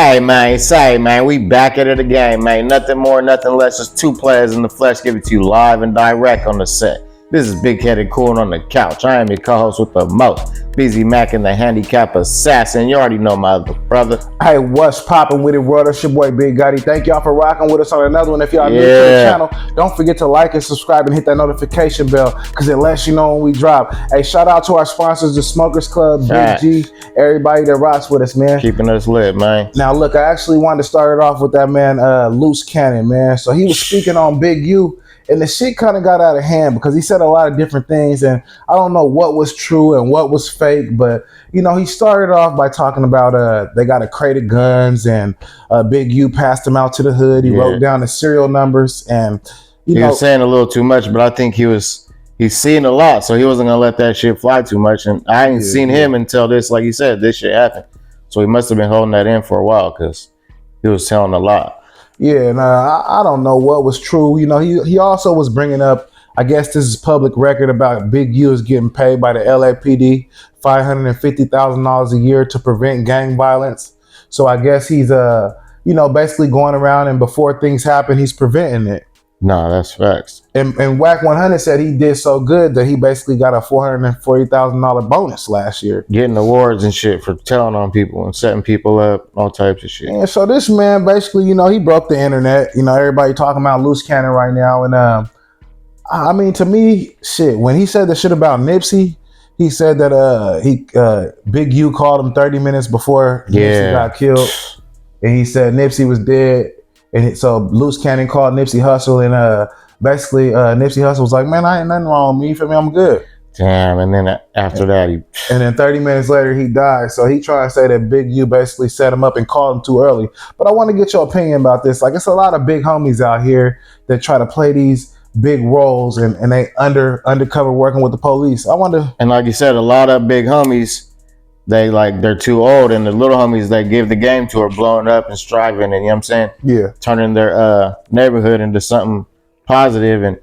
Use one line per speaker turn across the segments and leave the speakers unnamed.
Say, man, we back at it again, man. Nothing more, nothing less. Just two players in the flesh, give it to you live and direct on the set. This is Big Headed Coolin on the couch. I am your co-host with the most, Busy Mac and the handicap assassin. You already know my other brother.
Hey, what's poppin' with it, world? It's your boy Big Gotti. Thank y'all for rocking with us on another one. If y'all new to the channel, don't forget to like and subscribe and hit that notification bell because it lets you know when we drop. Hey, shout out to our sponsors, the Smokers Club, Big G, everybody that rocks with us, man.
Keeping us lit, man.
Now, look, I actually wanted to start it off with that man, Luce Cannon, man. So he was speaking on Big U. And the shit kind of got out of hand because he said a lot of different things. And I don't know what was true and what was fake. But, you know, he started off by talking about they got a crate of guns and Big U passed them out to the hood. He wrote down the serial numbers. And,
he was saying a little too much, but I think he's seen a lot. So he wasn't going to let that shit fly too much. And I ain't seen him until this, like you said, this shit happened. So he must have been holding that in for a while because he was telling a lot.
Yeah, and I don't know what was true. You know, he also was bringing up, I guess this is public record, about Big U is getting paid by the LAPD $550,000 a year to prevent gang violence. So I guess he's, you know, basically going around and before things happen, he's preventing it.
No, that's facts.
And Whack 100 said he did so good that he basically got a $440,000 bonus last year.
Getting awards and shit for telling on people and setting people up, all types of shit.
And so this man basically, you know, he broke the internet. You know, everybody talking about Luce Cannon right now. And I mean, to me, shit, when he said the shit about Nipsey, he said that Big U called him 30 minutes before Nipsey got killed. And he said Nipsey was dead. And so Luce Cannon called Nipsey Hussle, and basically Nipsey Hussle was like, "Man, I ain't nothing wrong with me. You feel me? I'm good."
Damn. And then after that,
and then 30 minutes later, he died. So he trying to say that Big U basically set him up and called him too early. But I want to get your opinion about this. Like, it's a lot of big homies out here that try to play these big roles, and they undercover working with the police. I wonder.
And like you said, a lot of big homies, they're too old, and the little homies they give the game to are blowing up and striving, and you know what I'm saying?
Yeah.
Turning their neighborhood into something positive. And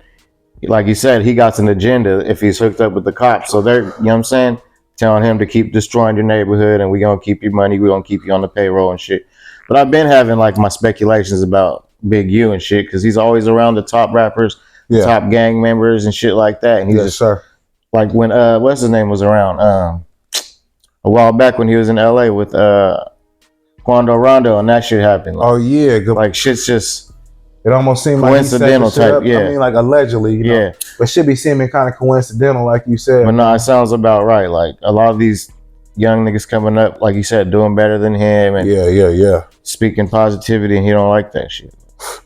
like you said, he got an agenda if he's hooked up with the cops. So they're, you know what I'm saying, telling him to keep destroying your neighborhood, and we're gonna keep your money, we're gonna keep you on the payroll and shit. But I've been having like my speculations about Big U and shit, because he's always around the top rappers, top gang members and shit like that. And he's like when what's his name was around a while back when he was in LA with Quando Rondo, and that shit happened. Like,
oh yeah,
like shit's just
it almost seemed
coincidental
like
type.
I mean, like allegedly, you know? But should be seeming kind of coincidental, like you said.
But no, it sounds about right. Like a lot of these young niggas coming up, like you said, doing better than him, and speaking positivity, and he don't like that shit.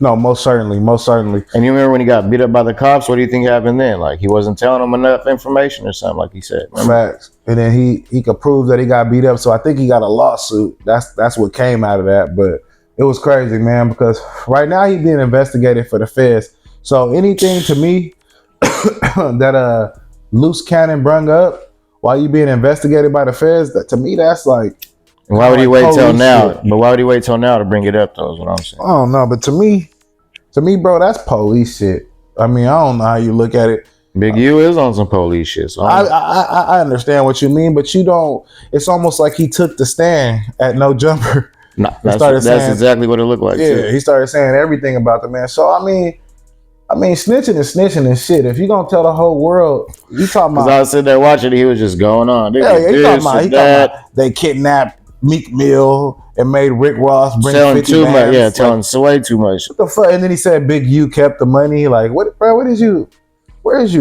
No, most certainly.
And you remember when he got beat up by the cops? What do you think happened then? Like he wasn't telling them enough information or something, like he said.
Facts. And then he could prove that he got beat up. So I think he got a lawsuit. That's what came out of that. But it was crazy, man, because right now he's being investigated for the feds. So anything to me that Luce Cannon brung up while you being investigated by the feds, that to me that's like.
Why would he wait till now? But why would he wait till now to bring it up, though, is what I'm saying.
I don't know, but to me, bro, that's police shit. I mean, I don't know how you look at it.
Big U is on some police shit. So
I understand what you mean, but you don't. It's almost like he took the stand at No Jumper.
Nah, that's exactly what it looked like.
Yeah,
too.
He started saying everything about the man. So I mean, snitching is snitching and shit. If you gonna tell the whole world, you talking about?
Because I was sitting there watching, he was just going on.
He talking about they kidnapped Meek Mill and made Rick Ross bring
telling
50
too
bands.
much, telling way too much.
What the fuck? And then he said Big U kept the money. Like, what, bro? Where is you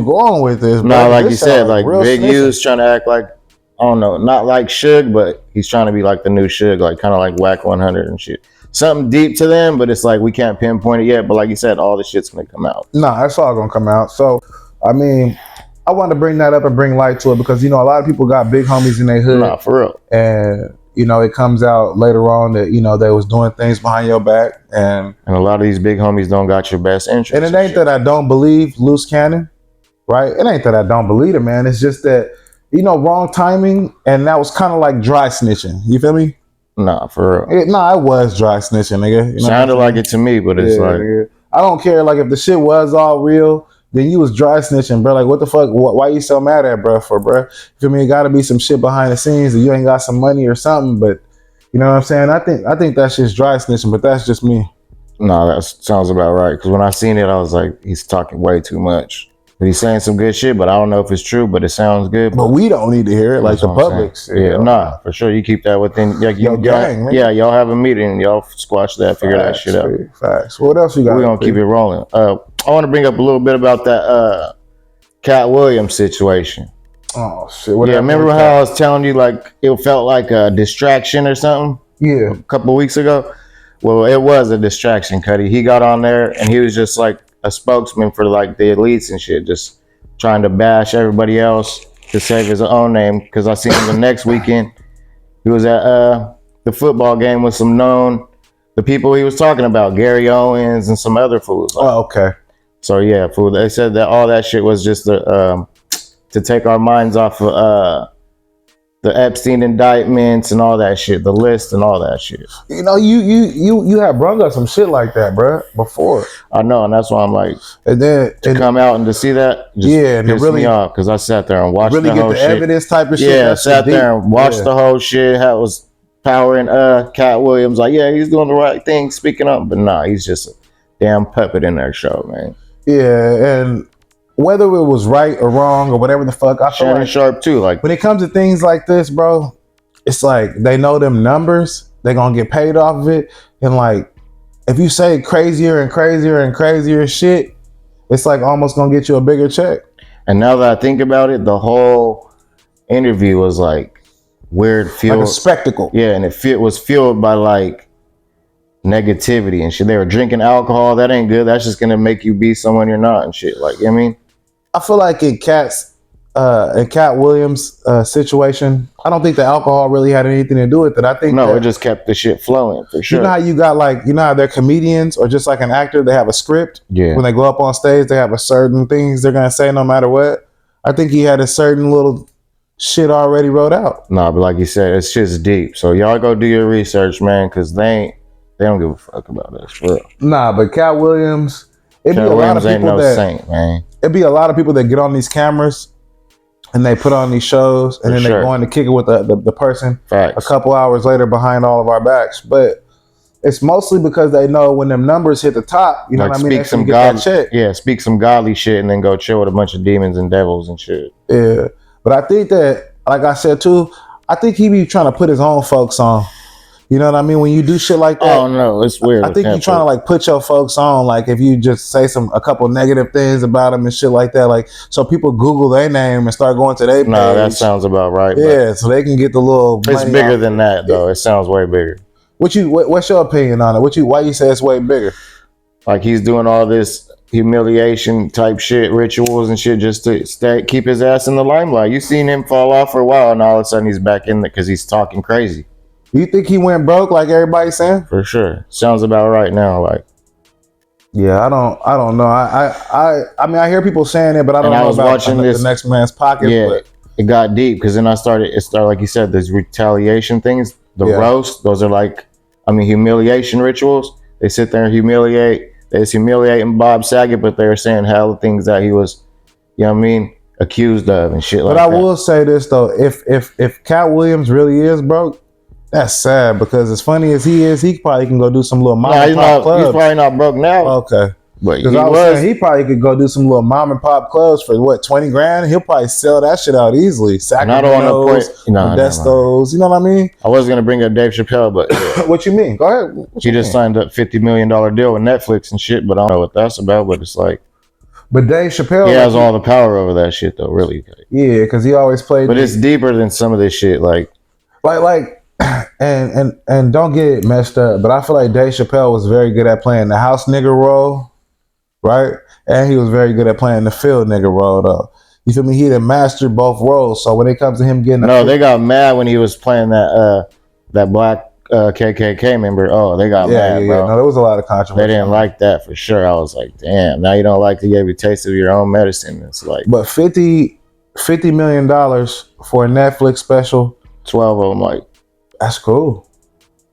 going with this? Bro?
No, like
this
you said, like Big
snitching.
U's trying to act like, I don't know, not like Suge, but he's trying to be like the new Suge, like kind of like Whack 100 and shit. Something deep to them, but it's like we can't pinpoint it yet. But like you said, all the shit's gonna come out.
No, that's all gonna come out. So, I mean, I wanted to bring that up and bring light to it because, you know, a lot of people got big homies in their hood.
Nah, for real.
And you know, it comes out later on that, you know, they was doing things behind your back. And
a lot of these big homies don't got your best interest.
And it ain't that I don't believe Luce Cannon, right? It ain't that I don't believe it, man. It's just that, you know, wrong timing. And that was kind of like dry snitching. You feel me?
Nah, for real.
It was dry snitching, nigga. You know
sounded like it to me, but it's like.
Nigga. I don't care. Like, if the shit was all real, then you was dry snitching, bro. Like, what the fuck? Why you so mad at, bro? You feel me? It got to be some shit behind the scenes that you ain't got some money or something. But You know what I'm saying? I think that's just dry snitching, but that's just me.
No, that sounds about right. Because when I seen it, I was like, he's talking way too much. But he's saying some good shit, but I don't know if it's true, but it sounds good.
But we don't need to hear it like the public.
Yeah, nah, for sure. You keep that within. Like,
Yo, gang, man.
Yeah, y'all have a meeting. Y'all squash that, figure that shit out.
Facts. What else you got?
We're going to keep it rolling. I want to bring up a little bit about that Katt Williams situation.
Oh, shit.
Yeah, remember how I was telling you, like, it felt like a distraction or something?
Yeah.
A couple of weeks ago? Well, it was a distraction, Cuddy. He got on there and he was just like a spokesman for like the elites and shit, just trying to bash everybody else to save his own name. Because I seen him the next weekend. He was at the football game with the people he was talking about, Gary Owens and some other fools.
Oh, okay.
So yeah, fool. They said that all that shit was just to take our minds off of the Epstein indictments and all that shit, the list and all that shit.
You know, you have brung up some shit like that, bro, before.
I know, and that's why I'm like,
and then
to come out and to see that, just
yeah, and
pissed
really
me off because I sat there and watched
really
the
get
whole
the
shit.
Evidence type of shit.
Yeah, sat there and watched the whole shit. How it was powering Katt Williams, like, yeah, he's doing the right thing, speaking up, but nah, he's just a damn puppet in their show, man.
Yeah, and whether it was right or wrong or whatever the fuck, I feel
Shannon
like
Sharp too. Like
when it comes to things like this, bro, it's like they know them numbers, they're gonna get paid off of it. And like if you say crazier and crazier and crazier shit, it's like almost gonna get you a bigger check.
And now that I think about it, the whole interview was like weird, fueled,
like a spectacle.
Yeah, and it was fueled by like negativity and shit. They were drinking alcohol. That ain't good. That's just gonna make you be someone you're not and shit. Like, you know what I mean?
I feel like in Katt Williams' situation, I don't think the alcohol really had anything to do with it. I think
it just kept the shit flowing for sure.
You know how you got like, you know how they're comedians or just like an actor, they have a script.
Yeah.
When they go up on stage, they have a certain things they're gonna say no matter what. I think he had a certain little shit already wrote out.
Nah, but like you said, it's just deep. So y'all go do your research, man, because they don't give a fuck about us, for real.
Nah, but Katt Williams, it'd be a lot of people that
saint, man.
It'd be a lot of people that get on these cameras and they put on these shows and then they go in to kick it with the person a couple hours later behind all of our backs. But it's mostly because they know when them numbers hit the top, you know
like
what I mean?
Speak some godly shit. Yeah, speak some godly shit and then go chill with a bunch of demons and devils and shit.
Yeah. But I think that, like I said too, I think he be trying to put his own folks on. You know what I mean? When you do shit like that.
Oh no, it's weird.
I think you're trying to like put your folks on. Like if you just say a couple negative things about them and shit like that, like so people Google their name and start going to their page.
No, that sounds about right.
Yeah, so they can get the little.
It's bigger than that though. It sounds way bigger.
What's your opinion on it? Why you say it's way bigger?
Like he's doing all this humiliation type shit, rituals and shit, just to keep his ass in the limelight. You seen him fall off for a while, and all of a sudden he's back in there because he's talking crazy.
You think he went broke like everybody's saying?
For sure. Sounds about right now. Like,
yeah, I don't know. I mean, I hear people saying it, but I don't know about watching the next man's pocket.
Yeah,
but
it got deep because then it started like you said, these retaliation things, the roast. Those are like, humiliation rituals. They sit there and humiliate. They're humiliating Bob Saget, but they're saying hell of things that he was, accused of and shit like that.
But I will say this though, if Katt Williams really is broke, that's sad because as funny as he is, he probably can go do some little mom and pop clubs.
He's probably not broke now.
Okay.
But
because I was saying he probably could go do some little mom and pop clubs for what, 20 grand? He'll probably sell that shit out easily. Sacramento's, Modestos, you know what I mean?
I was gonna bring up Dave Chappelle, but
what you mean? Go ahead.
He just signed up $50 million deal with Netflix and shit, but I don't know what that's about. But it's like,
but Dave Chappelle,
he has all the power over that shit though, really.
Yeah, because he always played.
But it's deeper than some of this shit, like.
And don't get it messed up, but I feel like Dave Chappelle was very good at playing the house nigga role, right? And he was very good at playing the field nigga role, though. You feel me? He had mastered both roles. So when it comes to him getting,
they got mad when he was playing that black KKK member. Oh, they got mad, bro.
No, there was a lot of controversy.
They didn't like that for sure. I was like, damn. Now you don't like to give you a taste of your own medicine. It's like,
but $50 million for a Netflix special.
12 of them, like.
That's cool.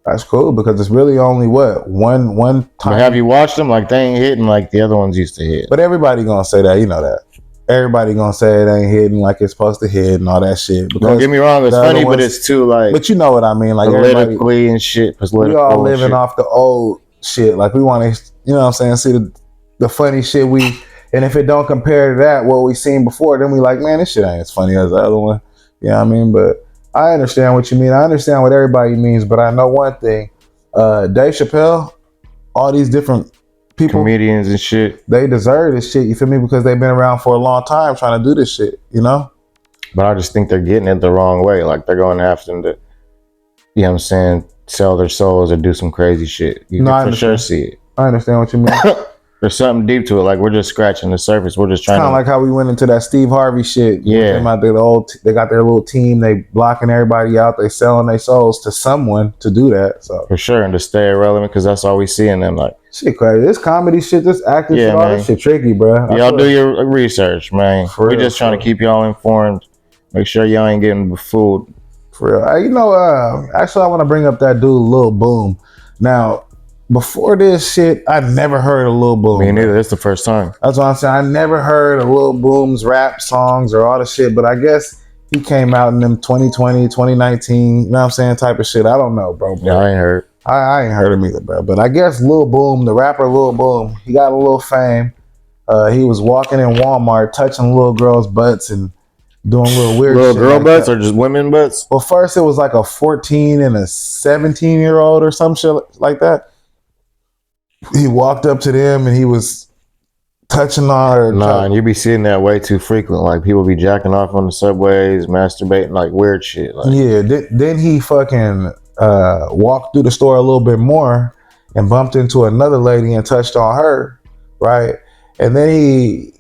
That's cool because it's really only one time.
But have you watched them? Like they ain't hitting like the other ones used to hit.
But everybody gonna say that, you know that. everybody gonna say it ain't hidden like it's supposed to hit and all that shit.
Don't get me wrong, it's funny, but it's too like.
But you know what I mean, like
politically and shit.
We all living off the old shit. Like we want to, you know what I'm saying, see the funny shit and if it don't compare to that what we seen before, then we like, man, this shit ain't as funny as the other one. You know what I mean? But I understand what you mean. I understand what everybody means, but I know one thing. Dave Chappelle, all these different people,
comedians and shit,
they deserve this shit, you feel me? Because they've been around for a long time trying to do this shit, you know?
But I just think they're getting it the wrong way. Like they're going after them to, you know what I'm saying, sell their souls or do some crazy shit. You can for sure see it.
I understand what you mean.
There's something deep to it. Like we're just scratching the surface. We're just trying
kind of like how we went into that Steve Harvey shit.
Yeah.
They got their little team. They blocking everybody out. They selling their souls to someone to do that. So
for sure, and to stay relevant because that's all we see in them. Like
shit, crazy. This comedy shit, this acting shit, all this shit tricky, bro.
Y'all do your research, man. We're just trying to keep y'all informed. Make sure y'all ain't getting fooled.
For real. You know, actually, I want to bring up that dude, Lil Boom. Now, before this shit, I never heard of Lil Boom.
Me neither. That's the first time.
That's what I'm saying. I never heard of Lil Boom's rap songs or all the shit, but I guess he came out in them 2020, 2019, you know what I'm saying, type of shit. I don't know, bro.
Yeah, I ain't heard.
I ain't heard him either, bro. But I guess Lil Boom, the rapper Lil Boom, he got a little fame. He was walking in Walmart, touching little girls' butts and doing little weird
little
shit.
Little girl
like
butts
that.
Or just women butts?
Well, first it was like a 14 and a 17-year-old or some shit like that. He walked up to them and he was touching on her.
Nah, and you be seeing that way too frequent. Like people be jacking off on the subways, masturbating, like weird shit. Like.
Yeah, then he fucking walked through the store a little bit more and bumped into another lady and touched on her, right? And then he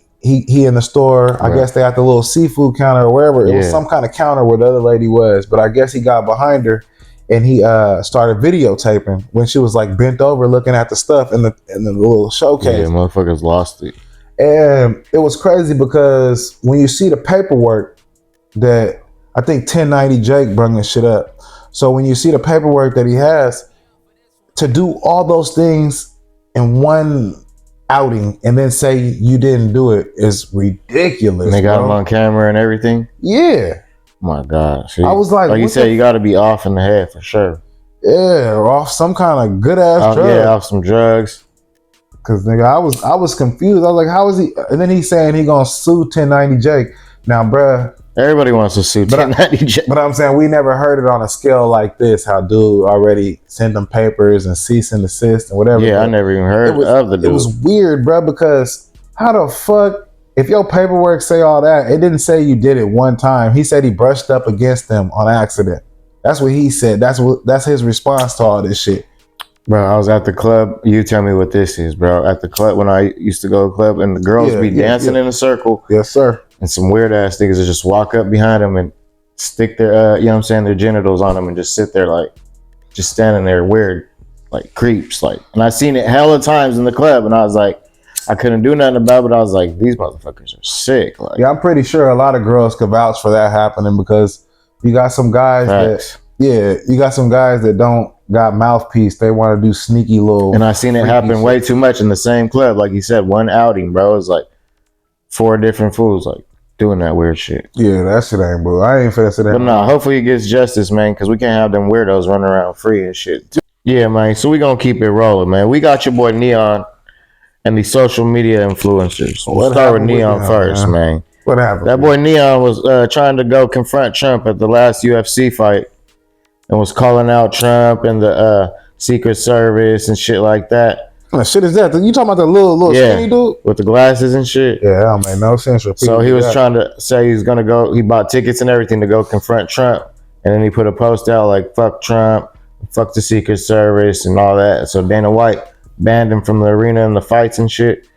in the store, right. I guess they got the little seafood counter or wherever. It was some kind of counter where the other lady was, but I guess he got behind her and he started videotaping when she was like bent over looking at the stuff in the little showcase.
Yeah, motherfuckers lost it.
And it was crazy because when you see the paperwork that I think 1090 Jake brought this shit up. So when you see the paperwork that he has to do all those things in one outing and then say you didn't do it is ridiculous.
And they got him on camera and everything?
Yeah.
My God. See,
I was like
you said, you got to be off in the head for sure.
Yeah, or off some kind of good ass drug.
Yeah, off some drugs.
Cause nigga, I was confused. I was like, how is he? And then he's saying he gonna sue 1090 Jake. Now, bruh.
Everybody wants to sue 1090 Jake.
But I'm saying we never heard it on a scale like this. How dude already sent them papers and cease and desist and whatever.
Yeah, I never even heard of the dude.
It was weird, bruh, because how the fuck? If your paperwork say all that, it didn't say you did it one time. He said he brushed up against them on accident. That's what he said. That's his response to all this shit.
Bro, I was at the club. You tell me what this is, bro. At the club when I used to go to the club and the girls be dancing in a circle.
Yes, sir.
And some weird ass niggas would just walk up behind them and stick their, you know what I'm saying, their genitals on them and just sit there like, just standing there weird, like creeps. Like, and I seen it hella times in the club and I was like, I couldn't do nothing about it, but I was like, these motherfuckers are sick. Like,
yeah, I'm pretty sure a lot of girls could vouch for that happening because you got some guys that don't got mouthpiece. They want to do sneaky little.
And I seen it happen way too much in the same club. Like you said, one outing, bro. It was like 4 different fools like doing that weird shit.
Yeah, that shit ain't boo. I ain't finna say that.
But no, hopefully it gets justice, man, because we can't have them weirdos running around free and shit. Yeah, man. So we gonna keep it rolling, man. We got your boy Neon and the social media influencers. We'll start with Neon first, man.
What happened?
That boy Neon was trying to go confront Trump at the last UFC fight and was calling out Trump and the Secret Service and shit like that.
What shit is that? You talking about the little skinny dude?
With the glasses and shit?
Yeah, that don't make no sense.
So he was trying to say he's going to go, he bought tickets and everything to go confront Trump. And then he put a post out like, fuck Trump, fuck the Secret Service and all that. So Dana White banned him from the arena and the fights and shit.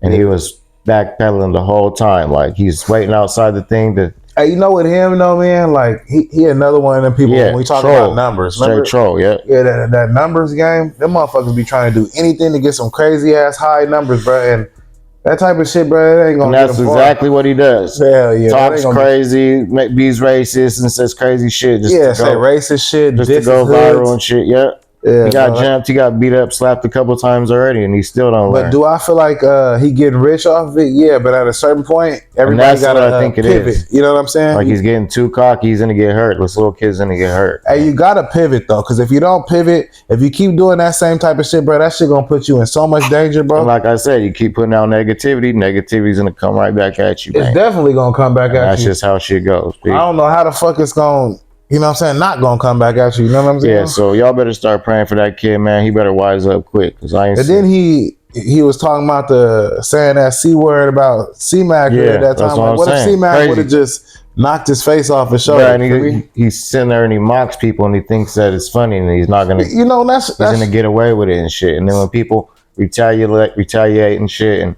And he was backpedaling the whole time. Like he's waiting outside the thing to.
Hey, you know what him though, man? Like he another one of them people when we talk about numbers.
Straight troll, yeah.
Yeah, that numbers game, them motherfuckers be trying to do anything to get some crazy ass high numbers, bro. And that type of shit, bro, it ain't gonna.
And that's exactly what he does.
Hell yeah,
talks crazy, be racist, and says crazy shit.
Just say racist shit,
just to go viral and shit. Yeah.
Yeah,
he got
no,
jumped, he got beat up, slapped a couple times already, and he still don't
but
learn.
do I feel like he getting rich off of it? Yeah, but at a certain point, everybody got to pivot.
is.
You know what I'm saying?
Like he's getting too cocky, he's gonna get hurt. This little kid's gonna get hurt.
Hey, you got to pivot though, because if you don't pivot, if you keep doing that same type of shit, bro, that shit gonna put you in so much danger, bro.
And like I said, you keep putting out negativity's gonna come right back at you, man.
It's definitely gonna come back at
That's
you.
just how shit goes.
I don't know how the fuck it's gonna, you know what I'm saying, not gonna come back at you. You know what I'm saying?
Yeah, so y'all better start praying for that kid, man. He better wise up quick, cause I ain't.
And then he was talking about saying that C word about C-Mac at that time. Like, what if C-Mac would have just knocked his face off his shoulder?
And he's sitting there and he mocks people and he thinks that it's funny and he's not gonna.
You know, that's
gonna get away with it and shit. And then when people retaliate and shit and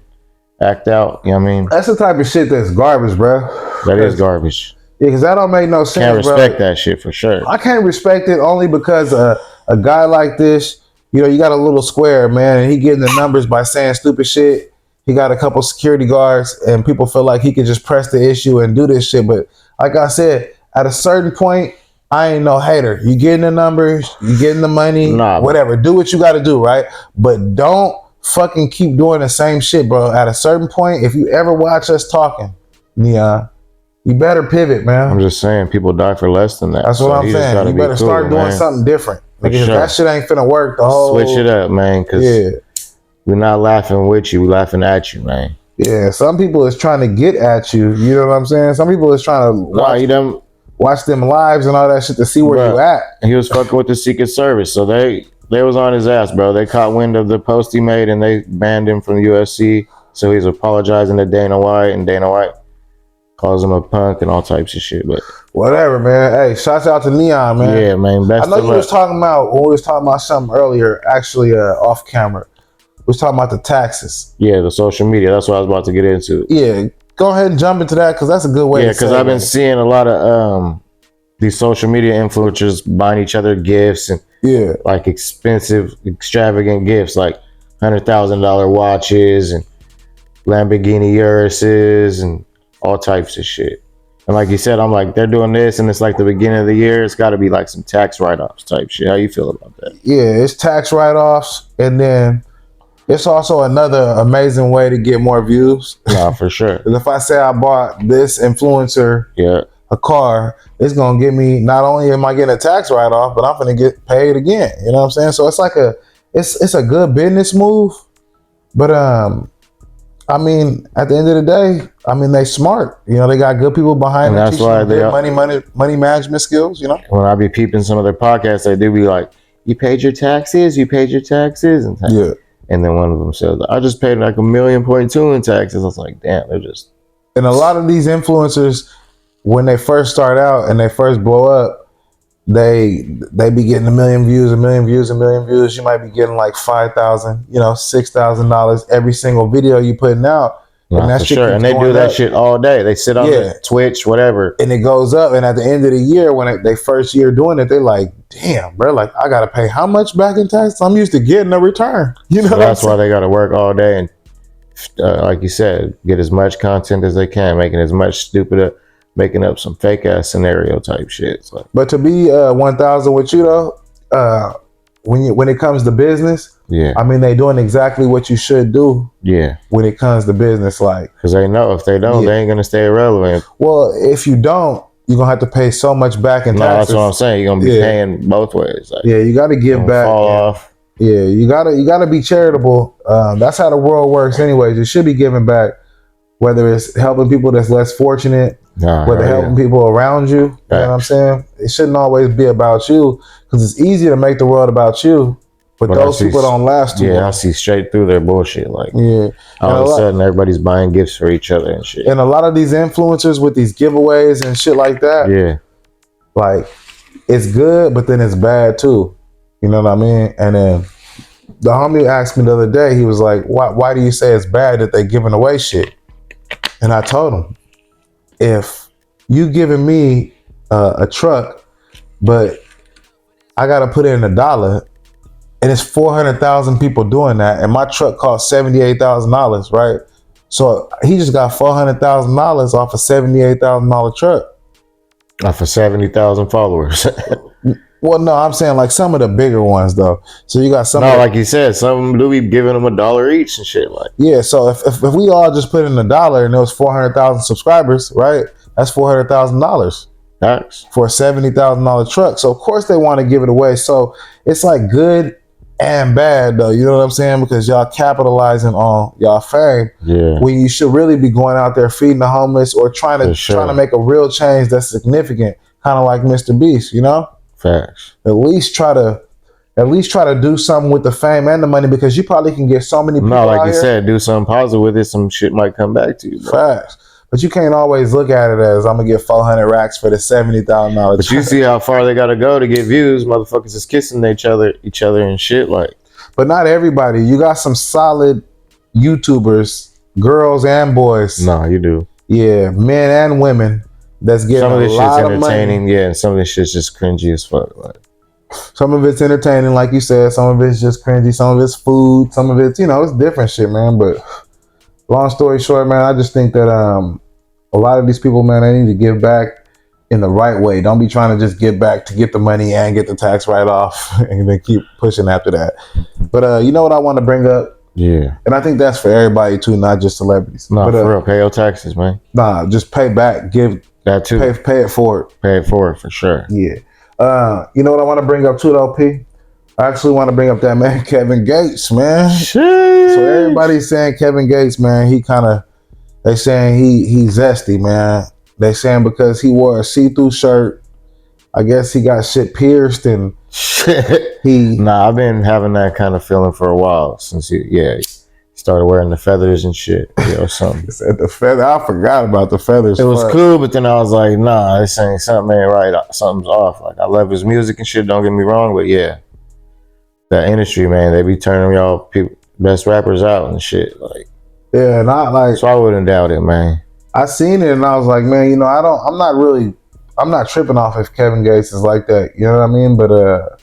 act out, you know what I mean?
That's the type of shit that's garbage, bro.
That is garbage.
Yeah, because that don't make no sense.
Can't respect
bro.
That shit for sure.
I can't respect it only because a guy like this, you know, you got a little square, man, and he getting the numbers by saying stupid shit. He got a couple security guards, and people feel like he can just press the issue and do this shit. But like I said, at a certain point, I ain't no hater. You getting the numbers, you getting the money, whatever. Do what you got to do, right? But don't fucking keep doing the same shit, bro. At a certain point, if you ever watch us talking, Neon, you better pivot, man.
I'm just saying, people die for less than that.
That's what I'm saying. You better start doing something different. Because that shit ain't finna work. The whole
switch it up, man. Because we're not laughing with you, we're laughing at you, man.
Yeah, some people is trying to get at you. You know what I'm saying? Some people is trying to watch them lives and all that shit to see where you at.
He was fucking with the Secret Service, so they was on his ass, bro. They caught wind of the post he made and they banned him from the UFC. So he's apologizing to Dana White, and Dana White calls him a punk and all types of shit. But
whatever, man. Hey, shouts out to Neon, man.
Yeah, man.
I know you was talking about when we was talking about something earlier, actually off camera. We was talking about the taxes.
Yeah, the social media. That's what I was about to get into.
Yeah, go ahead and jump into that because that's a good way.
Yeah, because I've been seeing a lot of these social media influencers buying each other gifts and like expensive, extravagant gifts, like $100,000 watches and Lamborghini Uruses and all types of shit. And like you said, I'm like, they're doing this and it's like the beginning of the year. It's got to be like some tax write-offs type shit. How you feel about that?
Yeah, it's tax write-offs, and then it's also another amazing way to get more views.
Nah, for sure.
Because if I say I bought this influencer a car, it's going to get me, not only am I getting a tax write-off, but I'm going to get paid again. You know what I'm saying? So it's like it's a good business move. But I mean, at the end of the day, I mean, they smart. You know, they got good people behind them. That's why they money management skills, you know?
When I be peeping some of their podcasts, they do be like, you paid your taxes? And and then one of them says, I just paid like $1.2 million in taxes. I was like, damn, they're just...
And a lot of these influencers, when they first start out and they first blow up, they be getting 1 million views, 1 million views, 1 million views. You might be getting like $5,000, $6,000 every single video you putting out.
And that's shit and they do that shit all day. They sit on the Twitch, whatever.
And it goes up. And at the end of the year, when they first year doing it, they're like, damn, bro, like I got to pay how much back in tax? I'm used to getting a return. You know,
so that's why they got to work all day. And like you said, get as much content as they can, making as much stupid making up some fake ass scenario type shit. So.
But to be 1,000 with you though, when it comes to business, I mean they doing exactly what you should do. When it comes to business, like
because they know if they don't, they ain't gonna stay relevant.
Well, if you don't, you're gonna have to pay so much back in taxes.
That's what I'm saying. You're gonna be paying both ways. Like,
you got to give back.
Fall off.
Yeah, you gotta be charitable. That's how the world works, anyways. You should be giving back, whether it's helping people that's less fortunate. Whether helping people around you, you know what I'm saying? It shouldn't always be about you, because it's easy to make the world about you, but those people don't last too long.
I see straight through their bullshit. Like,
all
of a sudden, everybody's buying gifts for each other and shit.
And a lot of these influencers with these giveaways and shit like that, like, it's good, but then it's bad too. You know what I mean? And then the homie asked me the other day, he was like, why do you say it's bad that they giving away shit? And I told him, if you giving me a truck, but I got to put in $1, and it's 400,000 people doing that, and my truck costs $78,000, right? So he just got $400,000 off a $78,000 truck.
Off of 70,000 followers.
Well, no, I'm saying like some of the bigger ones though. So you got some.
No, like you said, some of them do be giving them $1 each and shit. Like,
yeah. So if we all just put in $1 and there was 400,000 subscribers, right? That's $400,000
facts.
for a $70,000 truck. So of course they want to give it away. So it's like good and bad though. You know what I'm saying? Because y'all capitalizing on y'all fame.
Yeah.
When you should really be going out there feeding the homeless or trying to make a real change that's significant, kind of like Mr. Beast. You know.
Facts.
At least try to do something with the fame and the money because you probably can get so many people.
No, like
out
you
here.
said, do something positive with it. Some shit might come back to you. Bro.
Facts. But you can't always look at it as I'm gonna get 400 racks for the $70,000.
But you see how far they gotta go to get views. Motherfuckers is kissing each other and shit. Like,
but not everybody. You got some solid YouTubers, girls and boys.
no, you do.
Yeah, men and women. That's getting
some of this
a lot
shit's
of money.
entertaining, yeah, and some of this shit's just cringy as fuck. Like,
some of it's entertaining, like you said. Some of it's just cringy. Some of it's food. Some of it's, it's different shit, man. But long story short, man, I just think that a lot of these people, man, they need to give back in the right way. Don't be trying to just give back to get the money and get the tax write-off and then keep pushing after that. But you know what I want to bring up?
yeah.
And I think that's for everybody too, not just celebrities.
No,
but,
for real. Pay your taxes, man.
Nah, just pay back. Give
that too.
Pay it forward.
Pay it forward for sure.
Yeah. You know what I want to bring up too, though, P? I actually want to bring up that man, Kevin Gates, man.
Shit.
So everybody's saying Kevin Gates, man, they saying he's zesty, man. They saying because he wore a see-through shirt, I guess he got shit pierced and
shit.
He
Nah, I've been having that kind of feeling for a while since he started wearing the feathers and shit, or something.
said the feather. I forgot about the feathers.
It was cool, but then I was like, nah, this ain't something ain't right. Something's off. Like, I love his music and shit. Don't get me wrong, but yeah, that industry, man, they be turning y'all people, best rappers out and shit. Like,
yeah, not like.
So I wouldn't doubt it, man.
I seen it and I was like, man, I'm not tripping off if Kevin Gates is like that. You know what I mean? But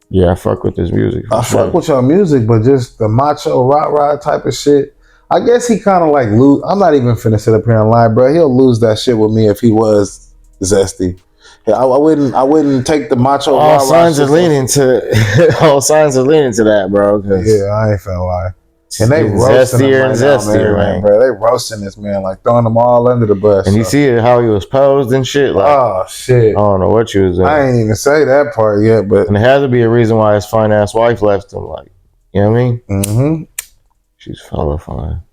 yeah, I fuck with his music.
I fuck with your music, but just the macho rah type of shit. I guess he kind of like lose. I'm not even finna sit up here and lie, bro. He'll lose that shit with me if he was zesty. Yeah, I wouldn't take the macho.
All signs are leaning to that, bro.
Yeah, I ain't finna lie. And they roasting him right now, man, bro. They roasting this man, like throwing them all under the bus.
And you see how he was posed and shit. Like,
oh shit!
I don't know what you was doing.
I ain't even say that part yet, but
and there had to be a reason why his fine ass wife left him. Like, you know what I mean?
Mm-hmm.
She's hella fine.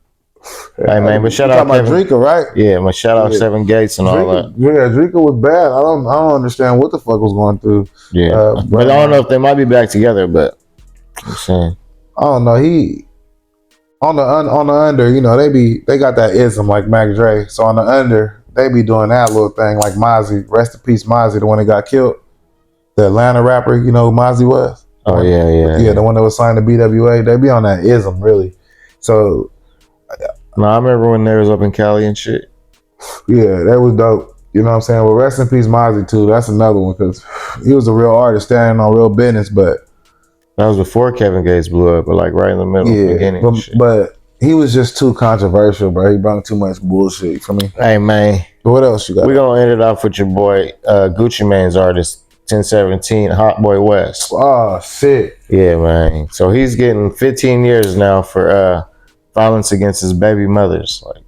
Hey man, but shout out
Kevin. Drika, right?
Yeah, but shout out Seven Gates and all that.
Yeah, Drika was bad. I don't understand what the fuck was going through.
Yeah, but I don't know if they might be back together. But I'm saying,
I don't know. He on the under, they got that ism like Mac Dre. So on the under, they be doing that little thing like Mozzie. Rest in peace, Mozzie, the one that got killed. The Atlanta rapper, you know who Mozzie was?
Oh yeah,
the one that was signed to BWA. They be on that ism really. So.
No, I remember when they was up in Cali and shit.
Yeah, that was dope. You know what I'm saying? Well, rest in peace, Mozzie, too. That's another one because he was a real artist standing on real business, but...
That was before Kevin Gates blew up, but like right in the middle, beginning.
But he was just too controversial, bro. He brought too much bullshit for me.
Hey, man.
But what else you got?
We're going to end it off with your boy, Gucci Mane's artist, 1017, Hotboy West.
Oh, shit.
Yeah, man. So he's getting 15 years now for... violence against his baby mothers. Like,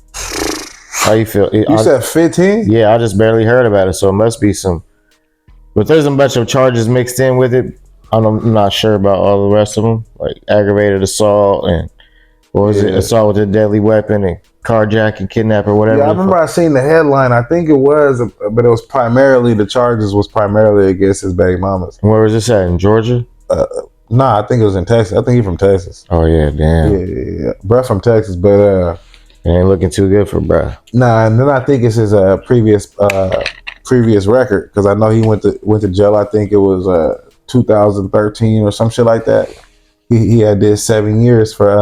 how you feel?
You said 15?
Yeah, I just barely heard about it, so it must be some. But there's a bunch of charges mixed in with it. I'm not sure about all the rest of them, like aggravated assault and what was it? Assault with a deadly weapon and carjacking, kidnap, or whatever.
Yeah, I remember I seen the headline. I think it was, but it was primarily the charges was primarily against his baby mamas.
Where was this at? In Georgia?
Nah, I think it was in Texas. I think he's from Texas.
Oh yeah, damn.
Yeah. Bruh from Texas, but
it ain't looking too good for bruh.
Nah, and then I think it's his previous record because I know he went to jail. I think it was 2013 or some shit like that. He had did 7 years for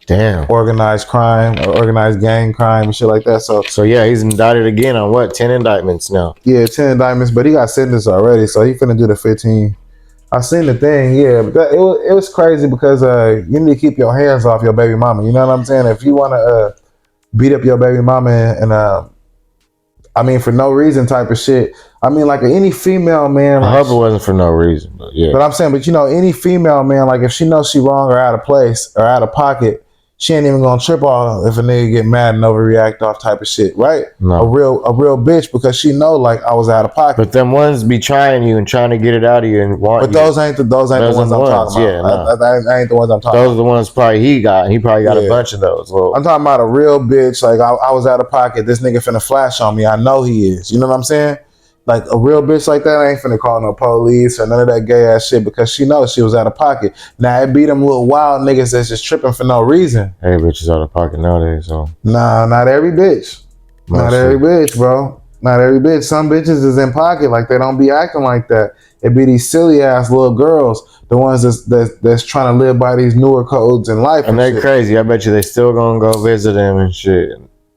damn
organized crime or organized gang crime and shit like that. So
yeah, he's indicted again on what? 10 indictments now.
Yeah, 10 indictments, but he got sentenced already, so he finna do the 15. I seen the thing, yeah, but it was crazy because you need to keep your hands off your baby mama. You know what I'm saying? If you want to beat up your baby mama and I mean, for no reason type of shit. I mean, like any female man.
I
Like,
hope it wasn't for no reason, but yeah.
but I'm saying, but you know, any female man, like if she knows she wrong or out of place or out of pocket, she ain't even gonna trip off if a nigga get mad and overreact off type of shit, right?
No.
A real bitch, because she know like I was out of pocket.
But them ones be trying you and trying to get it out of you and want.
But those ain't the ones I'm talking about.
Yeah, no.
That ain't the ones I'm talking about.
Those are the ones probably he got. He probably got a bunch of those.
I'm talking about a real bitch. Like I was out of pocket. This nigga finna flash on me. I know he is. You know what I'm saying? Like a real bitch like that ain't finna call no police or none of that gay ass shit because she knows she was out of pocket. Now it be them little wild niggas that's just tripping for no reason.
Every bitch is out of pocket nowadays, so.
Nah, not every bitch. Not every bitch, bro. Not every bitch. Some bitches is in pocket, like they don't be acting like that. It be these silly ass little girls, the ones that's trying to live by these newer codes in life.
And they crazy. I bet you they still gonna go visit them and shit.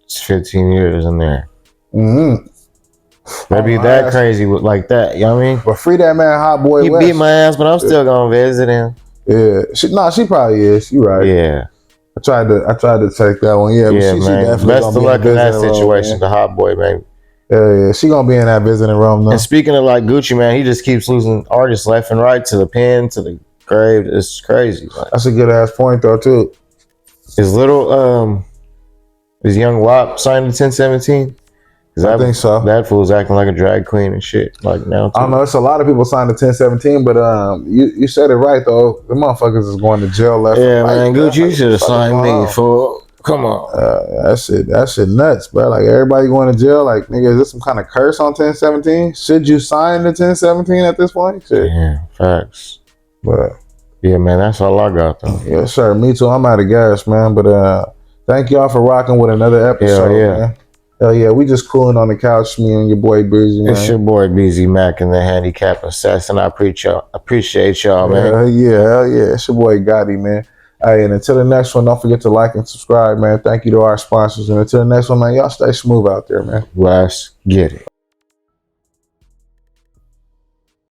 It's 15 years in there.
Mm-hmm.
Maybe that crazy like that, you know what I mean?
But free that man Hotboy.
He beat my ass, but I'm still gonna visit him.
Yeah, she probably is. You right.
Yeah.
I tried to take that one. Yeah,
yeah,
but she
man.
definitely
Best of luck in that situation, the Hotboy, man.
Yeah, she gonna be in that visiting room though.
And speaking of like Gucci, man, he just keeps losing artists left and right to the pen, to the grave. It's crazy. Like,
that's a good ass point though too.
Is Young WAP signed to 1017?
I think so.
That fool's acting like a drag queen and shit. Like now, too.
I don't know. It's a lot of people signed to 1017, but you said it right though. The motherfuckers is going to jail left.
Yeah,
and right,
man. Gucci, you should have signed me for. Come on.
That shit nuts, bro. Like everybody going to jail. Like nigga, is this some kind of curse on 1017? Should you sign the 1017 at this point? Shit.
Yeah, facts.
But
yeah, man. That's all I got though.
Yeah, sir. Me too. I'm out of gas, man. But thank y'all for rocking with another episode. Man. Hell yeah, we just cooling on the couch, me and your boy Breezy, man.
It's your boy BZ Mac and the Handicap Assassin. I appreciate y'all, man.
Hell yeah. It's your boy Gotti, man. Hey, and until the next one, don't forget to like and subscribe, man. Thank you to our sponsors. And until the next one, man, y'all stay smooth out there, man.
Let's get it.